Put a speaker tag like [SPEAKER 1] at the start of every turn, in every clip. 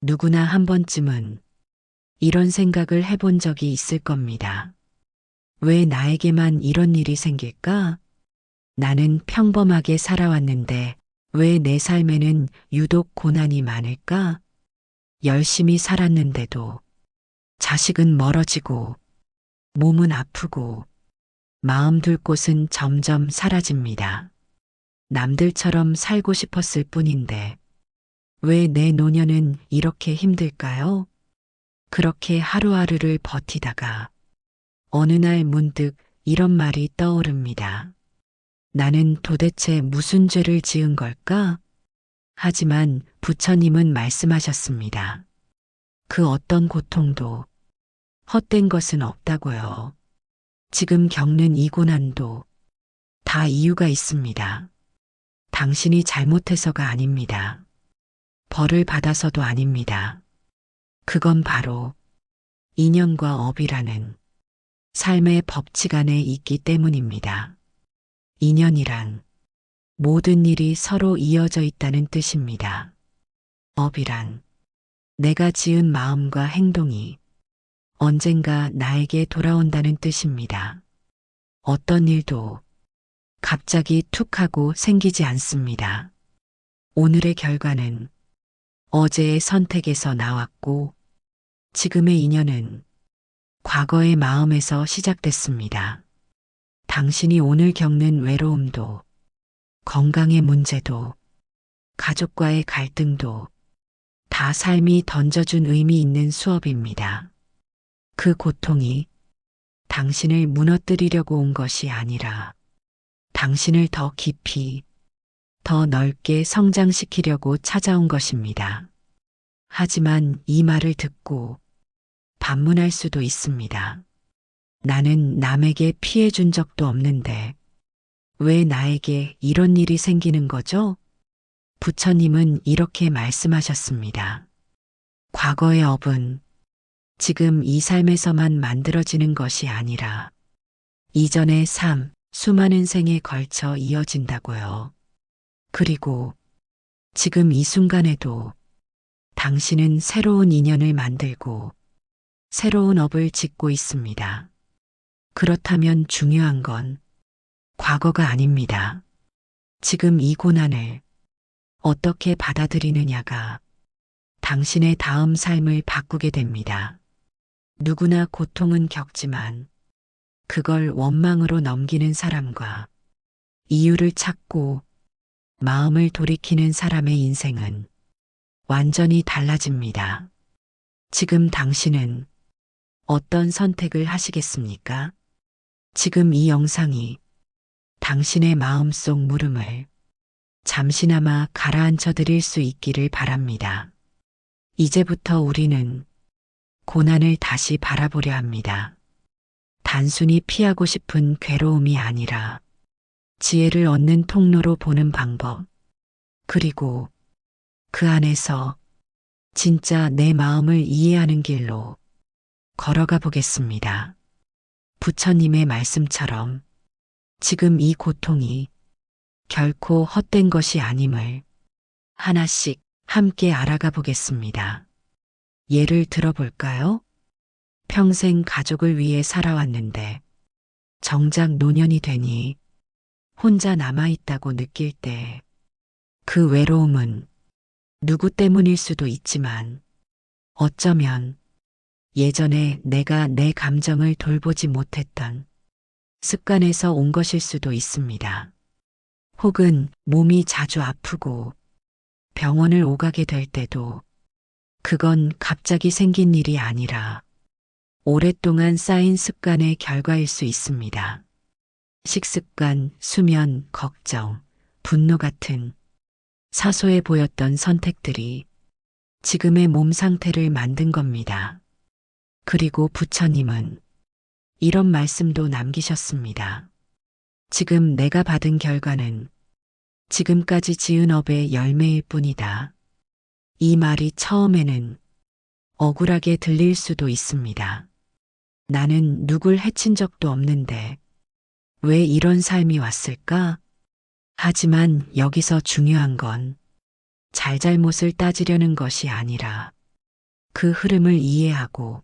[SPEAKER 1] 누구나 한 번쯤은 이런 생각을 해본 적이 있을 겁니다. 왜 나에게만 이런 일이 생길까? 나는 평범하게 살아왔는데 왜 내 삶에는 유독 고난이 많을까? 열심히 살았는데도 자식은 멀어지고 몸은 아프고 마음 둘 곳은 점점 사라집니다. 남들처럼 살고 싶었을 뿐인데 왜 내 노년은 이렇게 힘들까요? 그렇게 하루하루를 버티다가 어느 날 문득 이런 말이 떠오릅니다. 나는 도대체 무슨 죄를 지은 걸까? 하지만 부처님은 말씀하셨습니다. 그 어떤 고통도 헛된 것은 없다고요. 지금 겪는 이 고난도 다 이유가 있습니다. 당신이 잘못해서가 아닙니다. 벌을 받아서도 아닙니다. 그건 바로 인연과 업이라는 삶의 법칙 안에 있기 때문입니다. 인연이란 모든 일이 서로 이어져 있다는 뜻입니다. 업이란 내가 지은 마음과 행동이 언젠가 나에게 돌아온다는 뜻입니다. 어떤 일도 갑자기 툭 하고 생기지 않습니다. 오늘의 결과는 어제의 선택에서 나왔고 지금의 인연은 과거의 마음에서 시작됐습니다. 당신이 오늘 겪는 외로움도 건강의 문제도 가족과의 갈등도 다 삶이 던져준 의미 있는 수업입니다. 그 고통이 당신을 무너뜨리려고 온 것이 아니라 당신을 더 깊이, 더 넓게 성장시키려고 찾아온 것입니다. 하지만 이 말을 듣고 반문할 수도 있습니다. 나는 남에게 피해 준 적도 없는데 왜 나에게 이런 일이 생기는 거죠? 부처님은 이렇게 말씀하셨습니다. 과거의 업은 지금 이 삶에서만 만들어지는 것이 아니라 이전의 삶, 수많은 생에 걸쳐 이어진다고요. 그리고 지금 이 순간에도 당신은 새로운 인연을 만들고 새로운 업을 짓고 있습니다. 그렇다면 중요한 건 과거가 아닙니다. 지금 이 고난을 어떻게 받아들이느냐가 당신의 다음 삶을 바꾸게 됩니다. 누구나 고통은 겪지만 그걸 원망으로 넘기는 사람과 이유를 찾고 마음을 돌이키는 사람의 인생은 완전히 달라집니다. 지금 당신은 어떤 선택을 하시겠습니까? 지금 이 영상이 당신의 마음속 물음을 잠시나마 가라앉혀 드릴 수 있기를 바랍니다. 이제부터 우리는 고난을 다시 바라보려 합니다. 단순히 피하고 싶은 괴로움이 아니라 지혜를 얻는 통로로 보는 방법, 그리고 그 안에서 진짜 내 마음을 이해하는 길로 걸어가 보겠습니다. 부처님의 말씀처럼 지금 이 고통이 결코 헛된 것이 아님을 하나씩 함께 알아가 보겠습니다. 예를 들어볼까요? 평생 가족을 위해 살아왔는데 정작 노년이 되니 혼자 남아있다고 느낄 때 그 외로움은 누구 때문일 수도 있지만 어쩌면 예전에 내가 내 감정을 돌보지 못했던 습관에서 온 것일 수도 있습니다. 혹은 몸이 자주 아프고 병원을 오가게 될 때도 그건 갑자기 생긴 일이 아니라 오랫동안 쌓인 습관의 결과일 수 있습니다. 식습관, 수면, 걱정, 분노 같은 사소해 보였던 선택들이 지금의 몸 상태를 만든 겁니다. 그리고 부처님은 이런 말씀도 남기셨습니다. 지금 내가 받은 결과는 지금까지 지은 업의 열매일 뿐이다. 이 말이 처음에는 억울하게 들릴 수도 있습니다. 나는 누굴 해친 적도 없는데 왜 이런 삶이 왔을까? 하지만 여기서 중요한 건 잘잘못을 따지려는 것이 아니라 그 흐름을 이해하고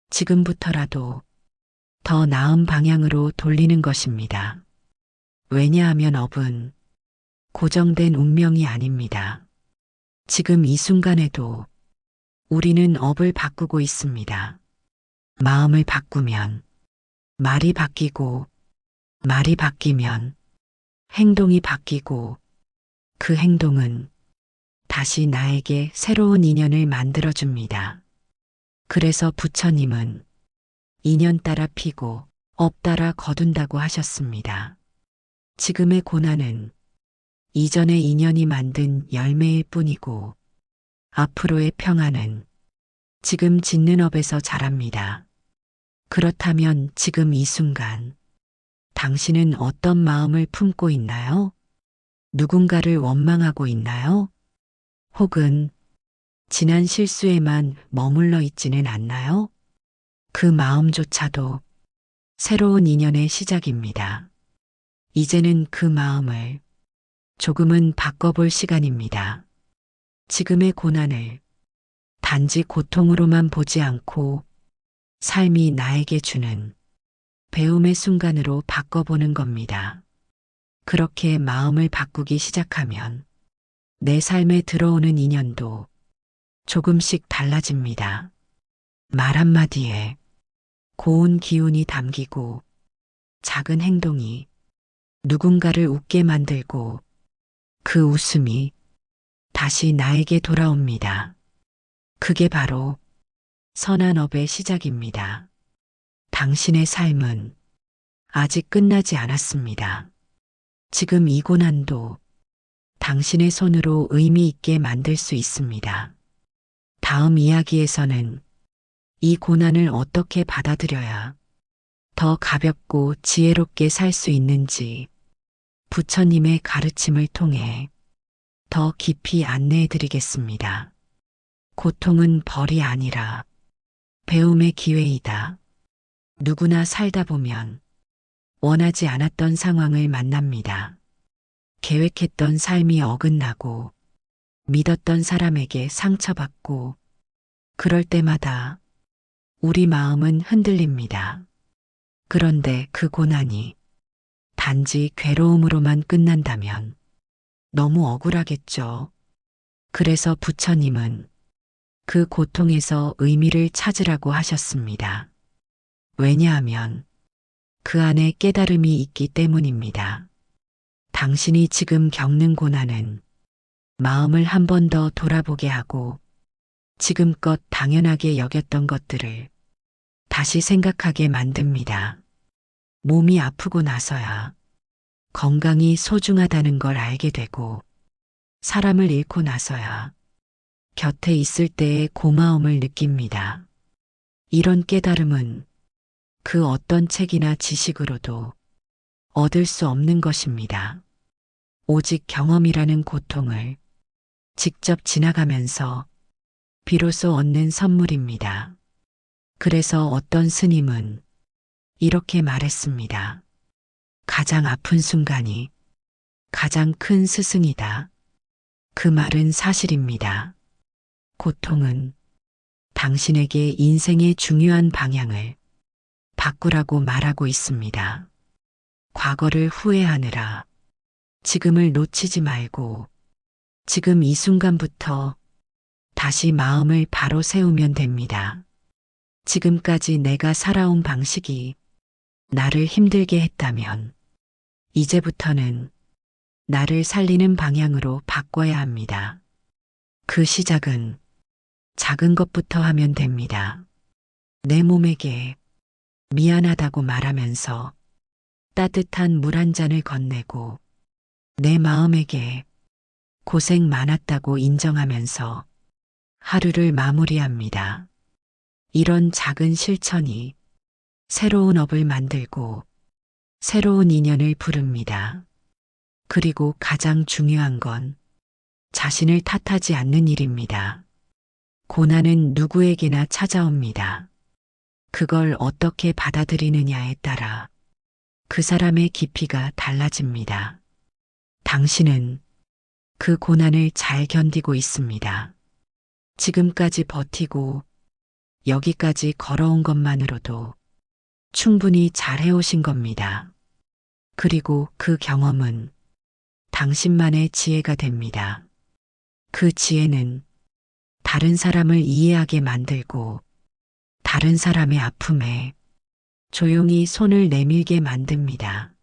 [SPEAKER 1] 지금부터라도 더 나은 방향으로 돌리는 것입니다. 왜냐하면 업은 고정된 운명이 아닙니다. 지금 이 순간에도 우리는 업을 바꾸고 있습니다. 마음을 바꾸면 말이 바뀌고, 말이 바뀌면 행동이 바뀌고, 그 행동은 다시 나에게 새로운 인연을 만들어줍니다. 그래서 부처님은 인연 따라 피고 업 따라 거둔다고 하셨습니다. 지금의 고난은 이전의 인연이 만든 열매일 뿐이고, 앞으로의 평안은 지금 짓는 업에서 자랍니다. 그렇다면 지금 이 순간 당신은 어떤 마음을 품고 있나요? 누군가를 원망하고 있나요? 혹은 지난 실수에만 머물러 있지는 않나요? 그 마음조차도 새로운 인연의 시작입니다. 이제는 그 마음을 조금은 바꿔볼 시간입니다. 지금의 고난을 단지 고통으로만 보지 않고 삶이 나에게 주는 배움의 순간으로 바꿔보는 겁니다. 그렇게 마음을 바꾸기 시작하면 내 삶에 들어오는 인연도 조금씩 달라집니다. 말 한마디에 고운 기운이 담기고 작은 행동이 누군가를 웃게 만들고 그 웃음이 다시 나에게 돌아옵니다. 그게 바로 선한 업의 시작입니다. 당신의 삶은 아직 끝나지 않았습니다. 지금 이 고난도 당신의 손으로 의미 있게 만들 수 있습니다. 다음 이야기에서는 이 고난을 어떻게 받아들여야 더 가볍고 지혜롭게 살 수 있는지 부처님의 가르침을 통해 더 깊이 안내해 드리겠습니다. 고통은 벌이 아니라 배움의 기회이다. 누구나 살다 보면 원하지 않았던 상황을 만납니다. 계획했던 삶이 어긋나고 믿었던 사람에게 상처받고 그럴 때마다 우리 마음은 흔들립니다. 그런데 그 고난이 단지 괴로움으로만 끝난다면 너무 억울하겠죠. 그래서 부처님은 그 고통에서 의미를 찾으라고 하셨습니다. 왜냐하면 그 안에 깨달음이 있기 때문입니다. 당신이 지금 겪는 고난은 마음을 한 번 더 돌아보게 하고 지금껏 당연하게 여겼던 것들을 다시 생각하게 만듭니다. 몸이 아프고 나서야 건강이 소중하다는 걸 알게 되고 사람을 잃고 나서야 곁에 있을 때의 고마움을 느낍니다. 이런 깨달음은 그 어떤 책이나 지식으로도 얻을 수 없는 것입니다. 오직 경험이라는 고통을 직접 지나가면서 비로소 얻는 선물입니다. 그래서 어떤 스님은 이렇게 말했습니다. 가장 아픈 순간이 가장 큰 스승이다. 그 말은 사실입니다. 고통은 당신에게 인생의 중요한 방향을 바꾸라고 말하고 있습니다. 과거를 후회하느라 지금을 놓치지 말고 지금 이 순간부터 다시 마음을 바로 세우면 됩니다. 지금까지 내가 살아온 방식이 나를 힘들게 했다면 이제부터는 나를 살리는 방향으로 바꿔야 합니다. 그 시작은 작은 것부터 하면 됩니다. 내 몸에게 미안하다고 말하면서 따뜻한 물 한 잔을 건네고 내 마음에게 고생 많았다고 인정하면서 하루를 마무리합니다. 이런 작은 실천이 새로운 업을 만들고 새로운 인연을 부릅니다. 그리고 가장 중요한 건 자신을 탓하지 않는 일입니다. 고난은 누구에게나 찾아옵니다. 그걸 어떻게 받아들이느냐에 따라 그 사람의 깊이가 달라집니다. 당신은 그 고난을 잘 견디고 있습니다. 지금까지 버티고 여기까지 걸어온 것만으로도 충분히 잘해오신 겁니다. 그리고 그 경험은 당신만의 지혜가 됩니다. 그 지혜는 다른 사람을 이해하게 만들고 다른 사람의 아픔에 조용히 손을 내밀게 만듭니다.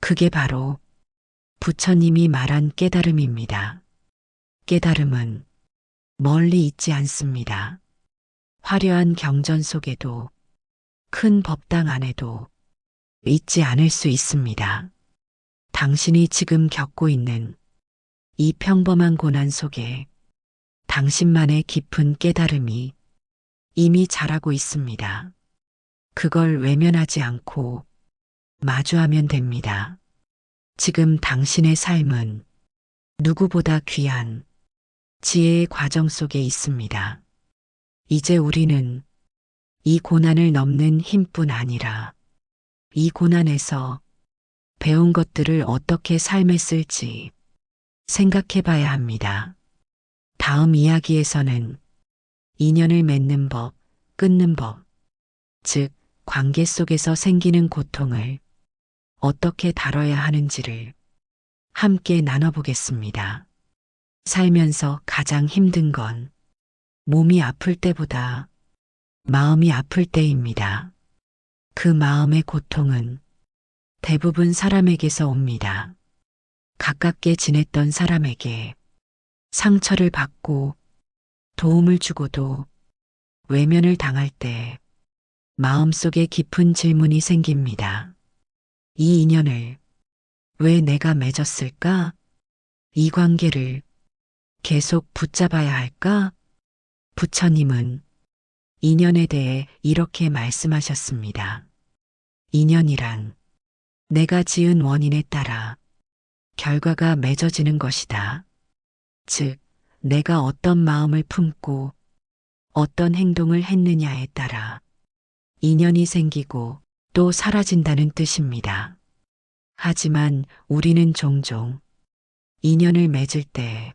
[SPEAKER 1] 그게 바로 부처님이 말한 깨달음입니다. 깨달음은 멀리 있지 않습니다. 화려한 경전 속에도 큰 법당 안에도 있지 않을 수 있습니다. 당신이 지금 겪고 있는 이 평범한 고난 속에 당신만의 깊은 깨달음이 이미 자라고 있습니다. 그걸 외면하지 않고 마주하면 됩니다. 지금 당신의 삶은 누구보다 귀한 지혜의 과정 속에 있습니다. 이제 우리는 이 고난을 넘는 힘뿐 아니라 이 고난에서 배운 것들을 어떻게 삶에 쓸지 생각해 봐야 합니다. 다음 이야기에서는 인연을 맺는 법, 끊는 법, 즉 관계 속에서 생기는 고통을 어떻게 다뤄야 하는지를 함께 나눠보겠습니다. 살면서 가장 힘든 건 몸이 아플 때보다 마음이 아플 때입니다. 그 마음의 고통은 대부분 사람에게서 옵니다. 가깝게 지냈던 사람에게 상처를 받고 도움을 주고도 외면을 당할 때 마음속에 깊은 질문이 생깁니다. 이 인연을 왜 내가 맺었을까? 이 관계를 계속 붙잡아야 할까? 부처님은 인연에 대해 이렇게 말씀하셨습니다. 인연이란 내가 지은 원인에 따라 결과가 맺어지는 것이다. 즉, 내가 어떤 마음을 품고 어떤 행동을 했느냐에 따라 인연이 생기고 또 사라진다는 뜻입니다. 하지만 우리는 종종 인연을 맺을 때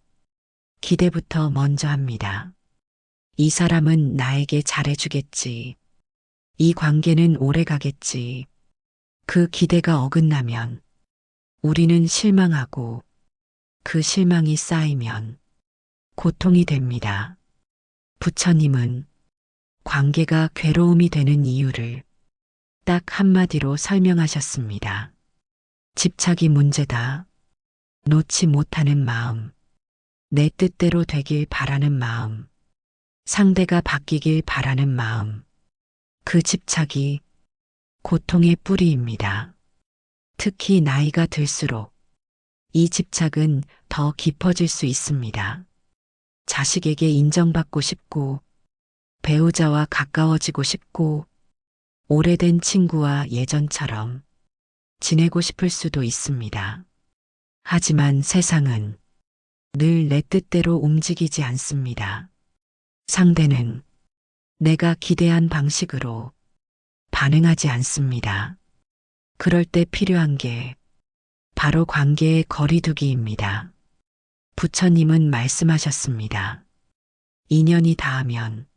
[SPEAKER 1] 기대부터 먼저 합니다. 이 사람은 나에게 잘해주겠지. 이 관계는 오래 가겠지. 그 기대가 어긋나면 우리는 실망하고 그 실망이 쌓이면 고통이 됩니다. 부처님은 관계가 괴로움이 되는 이유를 딱 한마디로 설명하셨습니다. 집착이 문제다. 놓지 못하는 마음, 내 뜻대로 되길 바라는 마음, 상대가 바뀌길 바라는 마음, 그 집착이 고통의 뿌리입니다. 특히 나이가 들수록 이 집착은 더 깊어질 수 있습니다. 자식에게 인정받고 싶고, 배우자와 가까워지고 싶고, 오래된 친구와 예전처럼 지내고 싶을 수도 있습니다. 하지만 세상은 늘 내 뜻대로 움직이지 않습니다. 상대는 내가 기대한 방식으로 반응하지 않습니다. 그럴 때 필요한 게 바로 관계의 거리두기입니다. 부처님은 말씀하셨습니다. 인연이 닿으면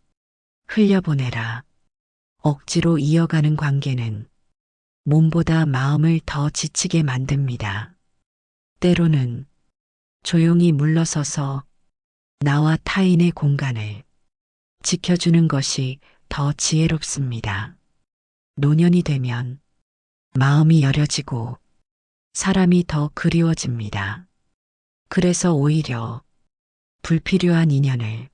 [SPEAKER 1] 흘려보내라. 억지로 이어가는 관계는 몸보다 마음을 더 지치게 만듭니다. 때로는 조용히 물러서서 나와 타인의 공간을 지켜주는 것이 더 지혜롭습니다. 노년이 되면 마음이 여려지고 사람이 더 그리워집니다. 그래서 오히려 불필요한 인연을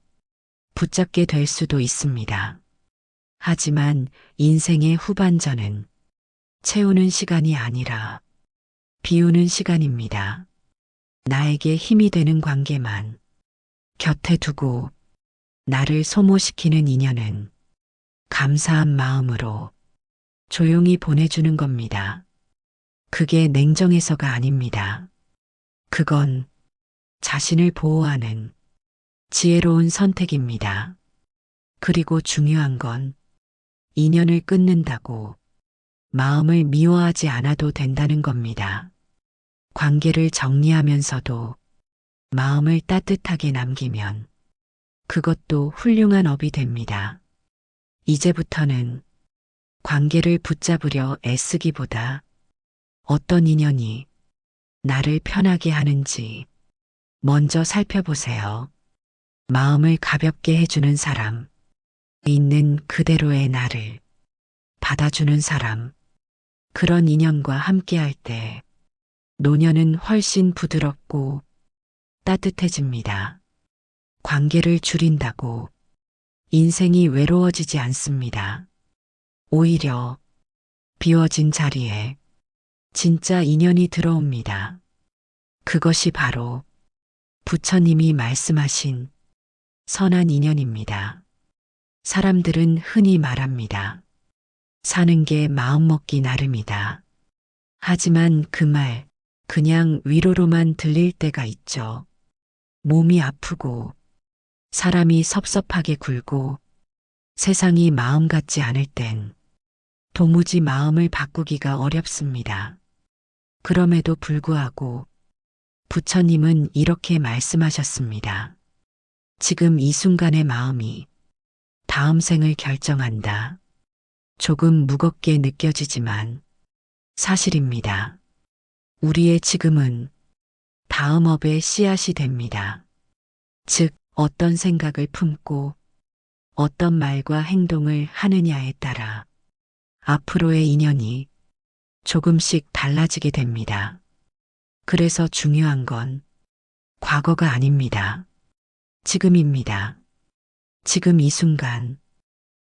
[SPEAKER 1] 붙잡게 될 수도 있습니다. 하지만 인생의 후반전은 채우는 시간이 아니라 비우는 시간입니다. 나에게 힘이 되는 관계만 곁에 두고 나를 소모시키는 인연은 감사한 마음으로 조용히 보내주는 겁니다. 그게 냉정해서가 아닙니다. 그건 자신을 보호하는 지혜로운 선택입니다. 그리고 중요한 건 인연을 끊는다고 마음을 미워하지 않아도 된다는 겁니다. 관계를 정리하면서도 마음을 따뜻하게 남기면 그것도 훌륭한 업이 됩니다. 이제부터는 관계를 붙잡으려 애쓰기보다 어떤 인연이 나를 편하게 하는지 먼저 살펴보세요. 마음을 가볍게 해주는 사람, 있는 그대로의 나를 받아주는 사람, 그런 인연과 함께할 때 노년은 훨씬 부드럽고 따뜻해집니다. 관계를 줄인다고 인생이 외로워지지 않습니다. 오히려 비워진 자리에 진짜 인연이 들어옵니다. 그것이 바로 부처님이 말씀하신 선한 인연입니다. 사람들은 흔히 말합니다. 사는 게 마음먹기 나름이다. 하지만 그 말 그냥 위로로만 들릴 때가 있죠. 몸이 아프고 사람이 섭섭하게 굴고 세상이 마음 같지 않을 땐 도무지 마음을 바꾸기가 어렵습니다. 그럼에도 불구하고 부처님은 이렇게 말씀하셨습니다. 지금 이 순간의 마음이 다음 생을 결정한다. 조금 무겁게 느껴지지만 사실입니다. 우리의 지금은 다음 업의 씨앗이 됩니다. 즉, 어떤 생각을 품고 어떤 말과 행동을 하느냐에 따라 앞으로의 인연이 조금씩 달라지게 됩니다. 그래서 중요한 건 과거가 아닙니다. 지금입니다. 지금 이 순간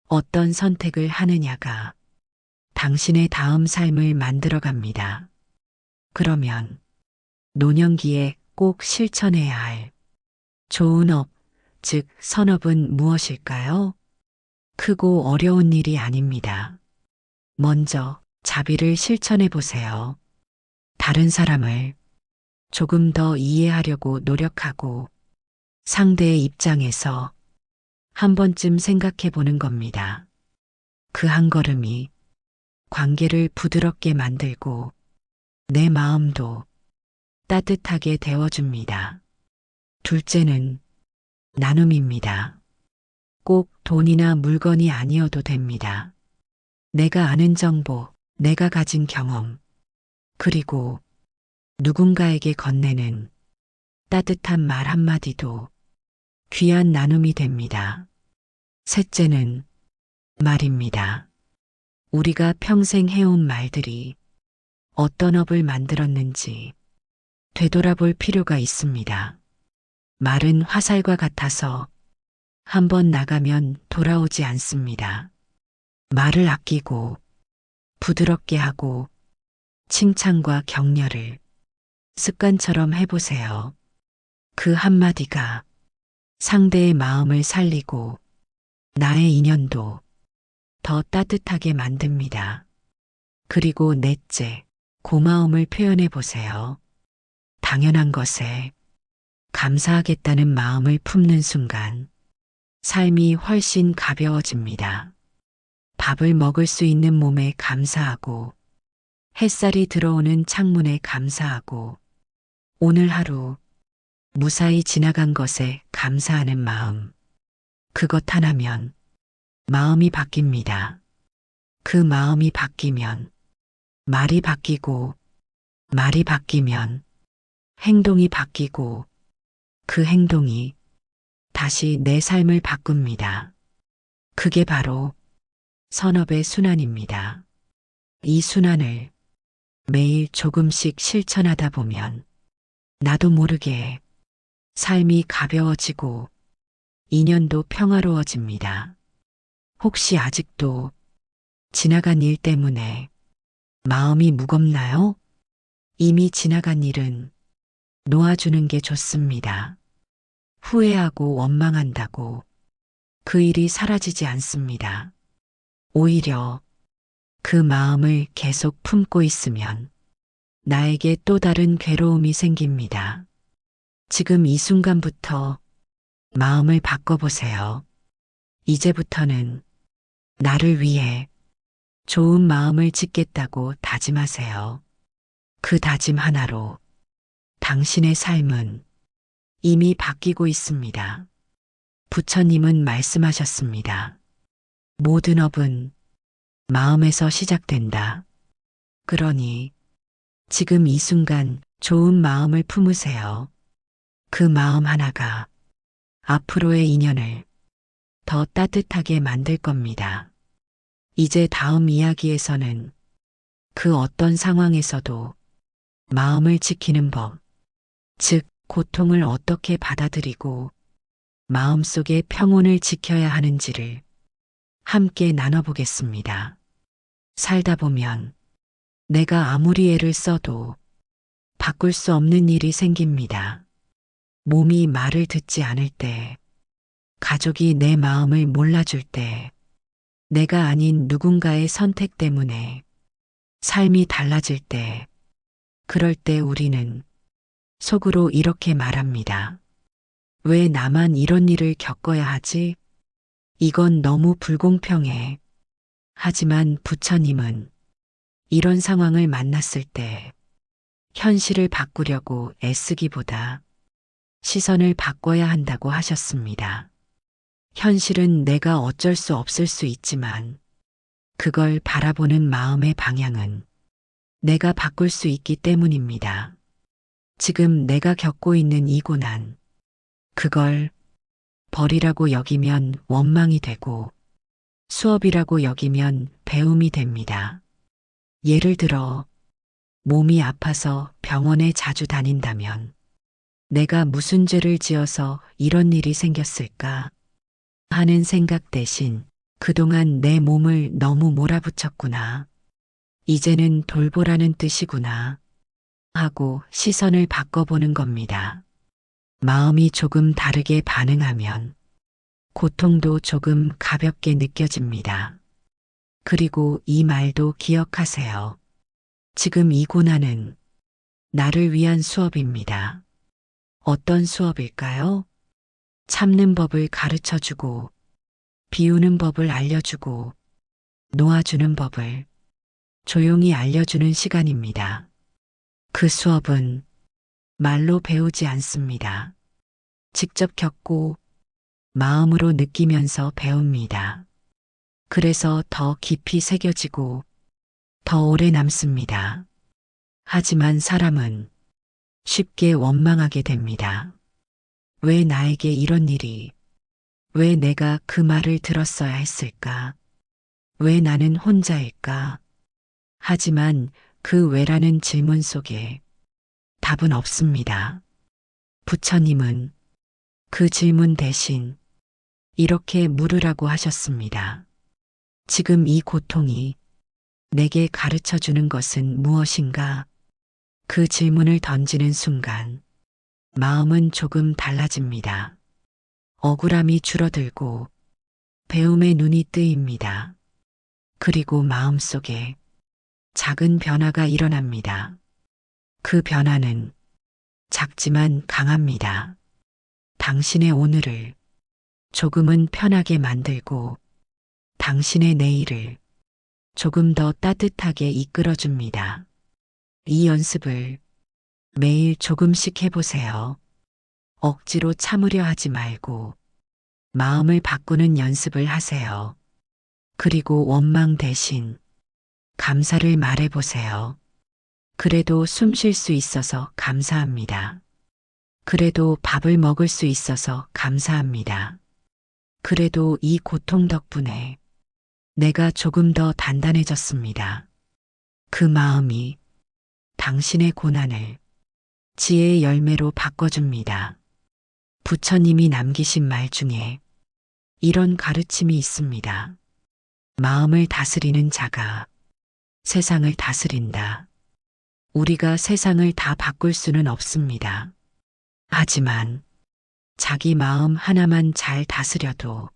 [SPEAKER 1] 어떤 선택을 하느냐가 당신의 다음 삶을 만들어갑니다. 그러면 노년기에 꼭 실천해야 할 좋은 업, 즉 선업은 무엇일까요? 크고 어려운 일이 아닙니다. 먼저 자비를 실천해 보세요. 다른 사람을 조금 더 이해하려고 노력하고 상대의 입장에서 한 번쯤 생각해 보는 겁니다. 그 한 걸음이 관계를 부드럽게 만들고 내 마음도 따뜻하게 데워줍니다. 둘째는 나눔입니다. 꼭 돈이나 물건이 아니어도 됩니다. 내가 아는 정보, 내가 가진 경험, 그리고 누군가에게 건네는 따뜻한 말 한마디도 귀한 나눔이 됩니다. 셋째는 말입니다. 우리가 평생 해온 말들이 어떤 업을 만들었는지 되돌아볼 필요가 있습니다. 말은 화살과 같아서 한번 나가면 돌아오지 않습니다. 말을 아끼고 부드럽게 하고 칭찬과 격려를 습관처럼 해보세요. 그 한마디가 상대의 마음을 살리고 나의 인연도 더 따뜻하게 만듭니다. 그리고 넷째, 고마움을 표현해 보세요. 당연한 것에 감사하겠다는 마음을 품는 순간 삶이 훨씬 가벼워집니다. 밥을 먹을 수 있는 몸에 감사하고 햇살이 들어오는 창문에 감사하고 오늘 하루 무사히 지나간 것에 감사하는 마음. 그것 하나면 마음이 바뀝니다. 그 마음이 바뀌면 말이 바뀌고 말이 바뀌면 행동이 바뀌고 그 행동이 다시 내 삶을 바꿉니다. 그게 바로 선업의 순환입니다. 이 순환을 매일 조금씩 실천하다 보면 나도 모르게 삶이 가벼워지고 인연도 평화로워집니다. 혹시 아직도 지나간 일 때문에 마음이 무겁나요? 이미 지나간 일은 놓아주는 게 좋습니다. 후회하고 원망한다고 그 일이 사라지지 않습니다. 오히려 그 마음을 계속 품고 있으면 나에게 또 다른 괴로움이 생깁니다. 지금 이 순간부터 마음을 바꿔보세요. 이제부터는 나를 위해 좋은 마음을 짓겠다고 다짐하세요. 그 다짐 하나로 당신의 삶은 이미 바뀌고 있습니다. 부처님은 말씀하셨습니다. 모든 업은 마음에서 시작된다. 그러니 지금 이 순간 좋은 마음을 품으세요. 그 마음 하나가 앞으로의 인연을 더 따뜻하게 만들 겁니다. 이제 다음 이야기에서는 그 어떤 상황에서도 마음을 지키는 법, 즉, 고통을 어떻게 받아들이고 마음속의 평온을 지켜야 하는지를 함께 나눠보겠습니다. 살다 보면 내가 아무리 애를 써도 바꿀 수 없는 일이 생깁니다. 몸이 말을 듣지 않을 때, 가족이 내 마음을 몰라줄 때, 내가 아닌 누군가의 선택 때문에 삶이 달라질 때, 그럴 때 우리는 속으로 이렇게 말합니다. 왜 나만 이런 일을 겪어야 하지? 이건 너무 불공평해. 하지만 부처님은 이런 상황을 만났을 때 현실을 바꾸려고 애쓰기보다 시선을 바꿔야 한다고 하셨습니다. 현실은 내가 어쩔 수 없을 수 있지만 그걸 바라보는 마음의 방향은 내가 바꿀 수 있기 때문입니다. 지금 내가 겪고 있는 이 고난, 그걸 벌이라고 여기면 원망이 되고 수업이라고 여기면 배움이 됩니다. 예를 들어 몸이 아파서 병원에 자주 다닌다면 내가 무슨 죄를 지어서 이런 일이 생겼을까 하는 생각 대신 그동안 내 몸을 너무 몰아붙였구나. 이제는 돌보라는 뜻이구나 하고 시선을 바꿔보는 겁니다. 마음이 조금 다르게 반응하면 고통도 조금 가볍게 느껴집니다. 그리고 이 말도 기억하세요. 지금 이 고난은 나를 위한 수업입니다. 어떤 수업일까요? 참는 법을 가르쳐 주고, 비우는 법을 알려주고, 놓아주는 법을 조용히 알려주는 시간입니다. 그 수업은 말로 배우지 않습니다. 직접 겪고 마음으로 느끼면서 배웁니다. 그래서 더 깊이 새겨지고 더 오래 남습니다. 하지만 사람은 쉽게 원망하게 됩니다. 왜 나에게 이런 일이, 왜 내가 그 말을 들었어야 했을까? 왜 나는 혼자일까? 하지만 그 왜라는 질문 속에 답은 없습니다. 부처님은 그 질문 대신 이렇게 물으라고 하셨습니다. 지금 이 고통이 내게 가르쳐 주는 것은 무엇인가? 그 질문을 던지는 순간 마음은 조금 달라집니다. 억울함이 줄어들고 배움의 눈이 뜨입니다. 그리고 마음속에 작은 변화가 일어납니다. 그 변화는 작지만 강합니다. 당신의 오늘을 조금은 편하게 만들고 당신의 내일을 조금 더 따뜻하게 이끌어줍니다. 이 연습을 매일 조금씩 해보세요. 억지로 참으려 하지 말고 마음을 바꾸는 연습을 하세요. 그리고 원망 대신 감사를 말해보세요. 그래도 숨 쉴 수 있어서 감사합니다. 그래도 밥을 먹을 수 있어서 감사합니다. 그래도 이 고통 덕분에 내가 조금 더 단단해졌습니다. 그 마음이 당신의 고난을 지혜의 열매로 바꿔줍니다. 부처님이 남기신 말 중에 이런 가르침이 있습니다. 마음을 다스리는 자가 세상을 다스린다. 우리가 세상을 다 바꿀 수는 없습니다. 하지만 자기 마음 하나만 잘 다스려도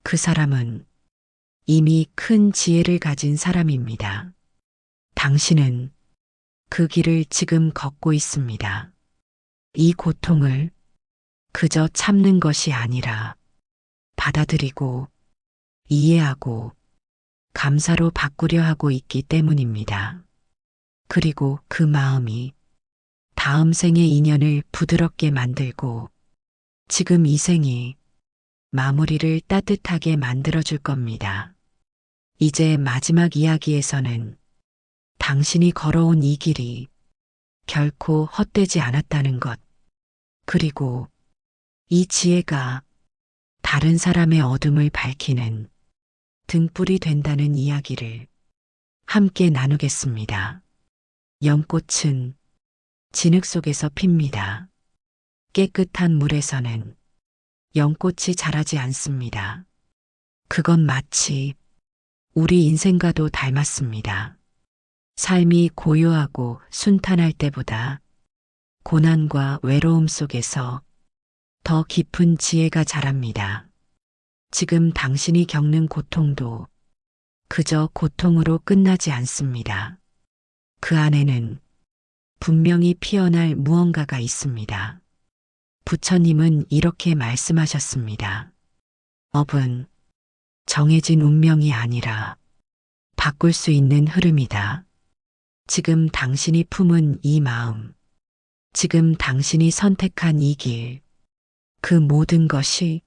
[SPEAKER 1] 그 사람은 이미 큰 지혜를 가진 사람입니다. 당신은 그 길을 지금 걷고 있습니다. 이 고통을 그저 참는 것이 아니라 받아들이고 이해하고 감사로 바꾸려 하고 있기 때문입니다. 그리고 그 마음이 다음 생의 인연을 부드럽게 만들고 지금 이 생이 마무리를 따뜻하게 만들어줄 겁니다. 이제 마지막 이야기에서는 당신이 걸어온 이 길이 결코 헛되지 않았다는 것, 그리고 이 지혜가 다른 사람의 어둠을 밝히는 등불이 된다는 이야기를 함께 나누겠습니다. 연꽃은 진흙 속에서 핍니다. 깨끗한 물에서는 연꽃이 자라지 않습니다. 그건 마치 우리 인생과도 닮았습니다. 삶이 고요하고 순탄할 때보다 고난과 외로움 속에서 더 깊은 지혜가 자랍니다. 지금 당신이 겪는 고통도 그저 고통으로 끝나지 않습니다. 그 안에는 분명히 피어날 무언가가 있습니다. 부처님은 이렇게 말씀하셨습니다. 업은 정해진 운명이 아니라 바꿀 수 있는 흐름이다. 지금 당신이 품은 이 마음, 지금 당신이 선택한 이 길, 그 모든 것이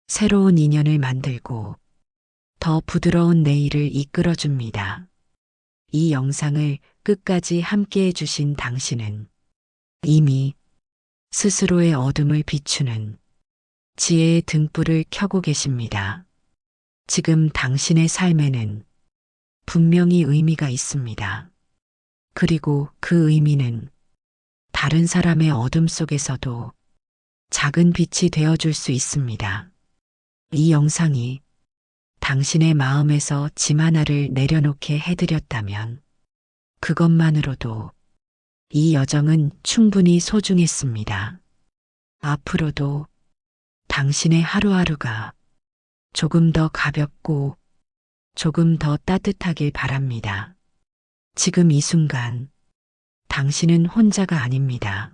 [SPEAKER 1] 새로운 인연을 만들고 더 부드러운 내일을 이끌어줍니다. 이 영상을 끝까지 함께 해주신 당신은 이미 스스로의 어둠을 비추는 지혜의 등불을 켜고 계십니다. 지금 당신의 삶에는 분명히 의미가 있습니다. 그리고 그 의미는 다른 사람의 어둠 속에서도 작은 빛이 되어줄 수 있습니다. 이 영상이 당신의 마음에서 짐 하나를 내려놓게 해드렸다면 그것만으로도 이 여정은 충분히 소중했습니다. 앞으로도 당신의 하루하루가 조금 더 가볍고 조금 더 따뜻하길 바랍니다. 지금 이 순간 당신은 혼자가 아닙니다.